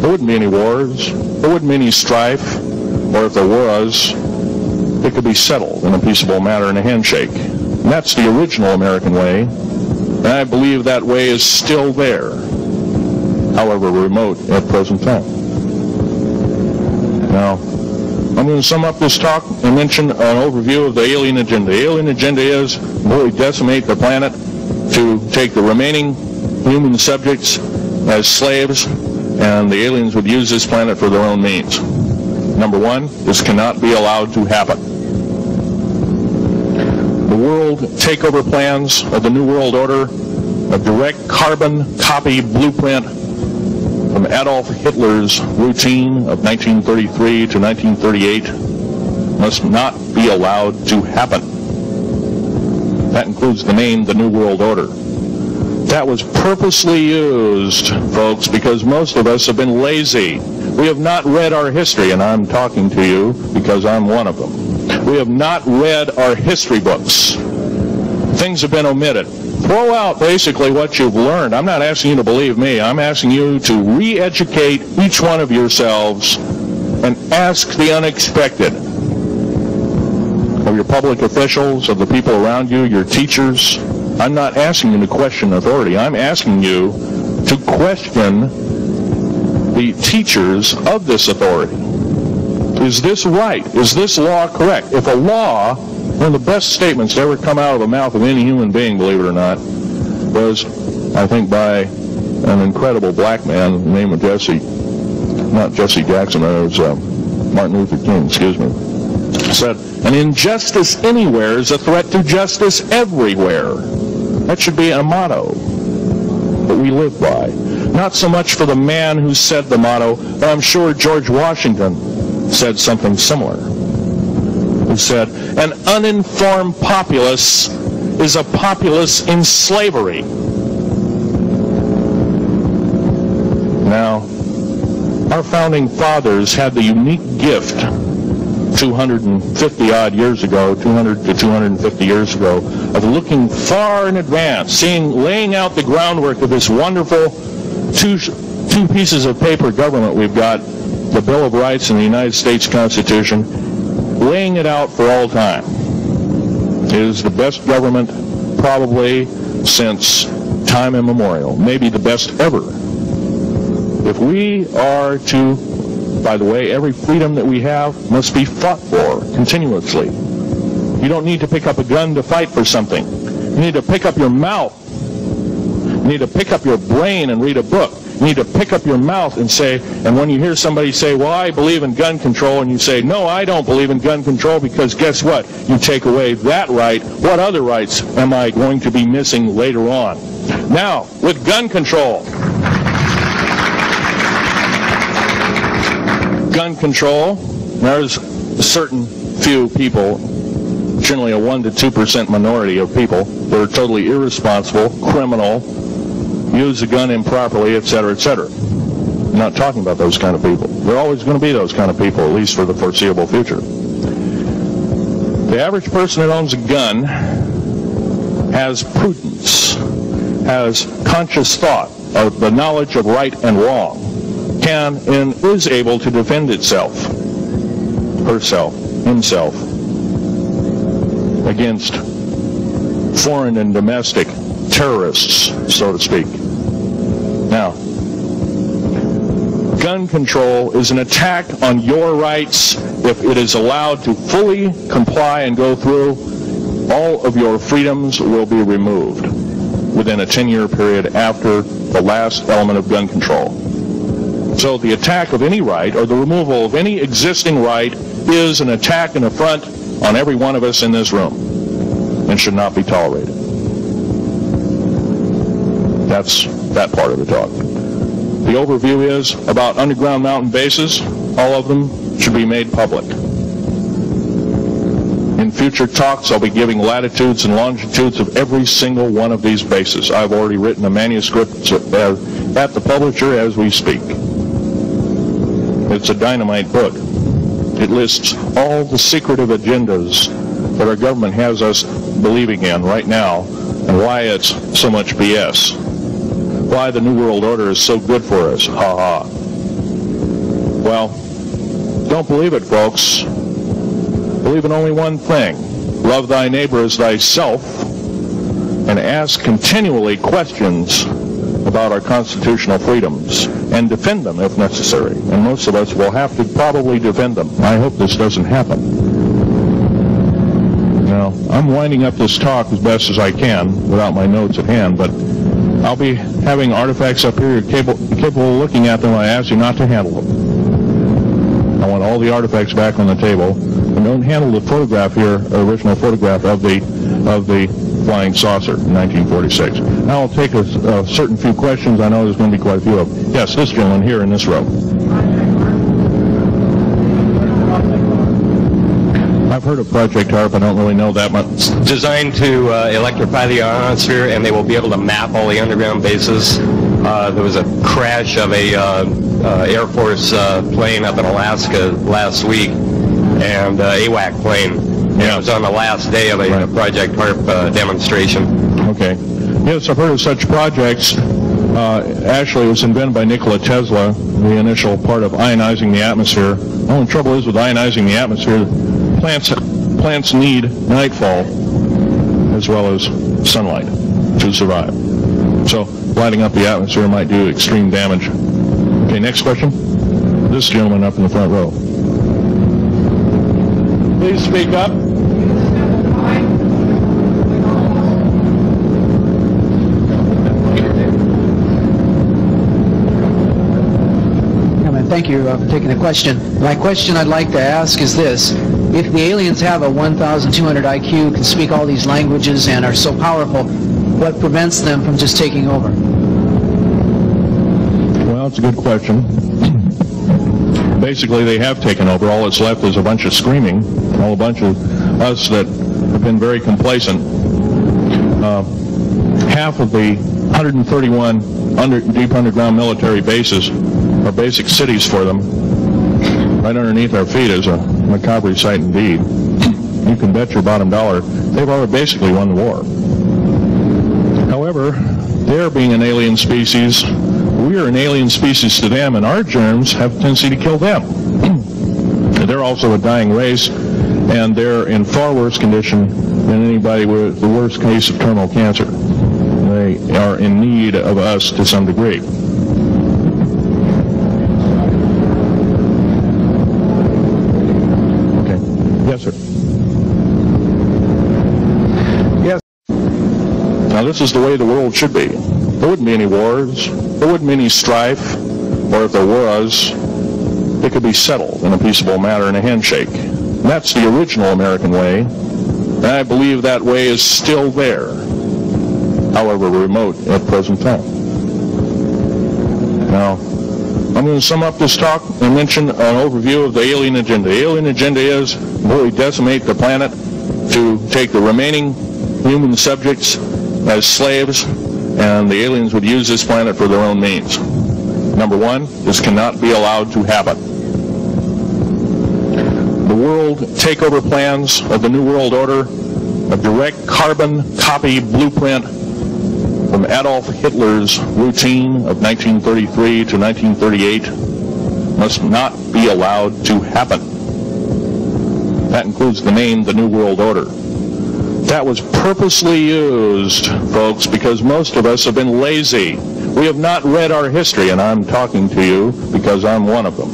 there wouldn't be any wars, there wouldn't be any strife, or if there was, it could be settled in a peaceable manner in a handshake. And that's the original American way, and I believe that way is still there, however remote at present time. Now, I'm going to sum up this talk and mention an overview of the alien agenda. The alien agenda is really decimate the planet to take the remaining human subjects as slaves, and the aliens would use this planet for their own means. Number one, this cannot be allowed to happen. The world takeover plans of the New World Order, a direct carbon copy blueprint from Adolf Hitler's routine of 1933 to 1938, must not be allowed to happen. That includes the name, the New World Order. That was purposely used, folks, because most of us have been lazy. We have not read our history, and I'm talking to you because I'm one of them. We have not read our history books. Things have been omitted. Throw out basically what you've learned. I'm not asking you to believe me. I'm asking you to re-educate each one of yourselves and ask the unexpected of your public officials, of the people around you, your teachers. I'm not asking you to question authority. I'm asking you to question the teachers of this authority. Is this right? Is this law correct? If a law, one of the best statements to ever come out of the mouth of any human being, believe it or not, was, I think, by an incredible black man named Jesse, not Jesse Jackson, it was Martin Luther King, excuse me, said, an injustice anywhere is a threat to justice everywhere. That should be a motto that we live by. Not so much for the man who said the motto, but I'm sure George Washington said something similar. He said, an uninformed populace is a populace in slavery. Now, our founding fathers had the unique gift 250 odd years ago, 200 to 250 years ago, of looking far in advance, laying out the groundwork of this wonderful two pieces of paper government we've got, the Bill of Rights and the United States Constitution, laying it out for all time. It is the best government probably since time immemorial, maybe the best ever. If we are to, by the way, every freedom that we have must be fought for continuously. You don't need to pick up a gun to fight for something. You need to pick up your mouth. You need to pick up your brain and read a book. You need to pick up your mouth and say, and when you hear somebody say, well, I believe in gun control, and you say, no, I don't believe in gun control, because guess what? You take away that right. What other rights am I going to be missing later on? Now, with gun control. Gun control, there's a certain few people, generally a 1 to 2% minority of people, that are totally irresponsible, criminal, use the gun improperly, etc., etc. I'm not talking about those kind of people. There are always going to be those kind of people, at least for the foreseeable future. The average person that owns a gun has prudence, has conscious thought of the knowledge of right and wrong, can and is able to defend itself, herself, himself, against foreign and domestic terrorists, so to speak. Now, gun control is an attack on your rights. If it is allowed to fully comply and go through, all of your freedoms will be removed within a 10-year period after the last element of gun control. So the attack of any right, or the removal of any existing right, is an attack and affront on every one of us in this room, and should not be tolerated. That's that part of the talk. The overview is about underground mountain bases. All of them should be made public. In future talks, I'll be giving latitudes and longitudes of every single one of these bases. I've already written a manuscript at the publisher as we speak. It's a dynamite book. It lists all the secretive agendas that our government has us believing in right now, and why it's so much BS. Why the New World Order is so good for us. Ha ha. Don't believe it, folks. Believe in only one thing. Love thy neighbor as thyself, and ask continually questions about our constitutional freedoms, and defend them if necessary. And most of us will have to probably defend them. I hope this doesn't happen. Now, I'm winding up this talk as best as I can without my notes at hand, but I'll be having artifacts up here. You're capable of looking at them. I ask you not to handle them. I want all the artifacts back on the table. And don't handle the photograph here, original photograph of the flying saucer in 1946. Now I'll take a certain few questions. I know there's going to be quite a few of them. Yes, this gentleman here in this row. I've heard of Project HARP. I don't really know that much. It's designed to electrify the ionosphere, and they will be able to map all the underground bases. There was a crash of a Air Force plane up in Alaska last week, and AWAC plane. Yeah. It was on the last day of a Project HARP demonstration. Okay. Yes, I've heard of such projects. Actually, it was invented by Nikola Tesla, the initial part of ionizing the atmosphere. The only trouble is with ionizing the atmosphere, plants need nightfall as well as sunlight to survive. So lighting up the atmosphere might do extreme damage. Okay, next question. This gentleman up in the front row. Please speak up. Thank you for taking the question. My question I'd like to ask is this. If the aliens have a 1,200 IQ, can speak all these languages, and are so powerful, what prevents them from just taking over? Well, it's a good question. Basically, they have taken over. All that's left is a bunch of screaming. A bunch of us that have been very complacent. Half of the 131 deep underground military bases are basic cities for them. Right underneath our feet is a macabre sight indeed. You can bet your bottom dollar they've already basically won the war. However, they're being an alien species. We are an alien species to them, and our germs have a tendency to kill them. They're also a dying race, and they're in far worse condition than anybody with the worst case of terminal cancer. They are in need of us to some degree. Okay. Yes, sir. Yes. Now, this is the way the world should be. There wouldn't be any wars. There wouldn't be any strife. Or if there was, it could be settled in a peaceable manner in a handshake. And that's the original American way. And I believe that way is still there, however remote at present time. Now, I'm going to sum up this talk and mention an overview of the alien agenda. The alien agenda is really decimate the planet to take the remaining human subjects as slaves, and the aliens would use this planet for their own means. Number one, this cannot be allowed to happen. The world takeover plans of the New World Order, a direct carbon copy blueprint from Adolf Hitler's routine of 1933 to 1938, must not be allowed to happen. That includes the name, the New World Order. That was purposely used, folks, because most of us have been lazy. We have not read our history, and I'm talking to you because I'm one of them.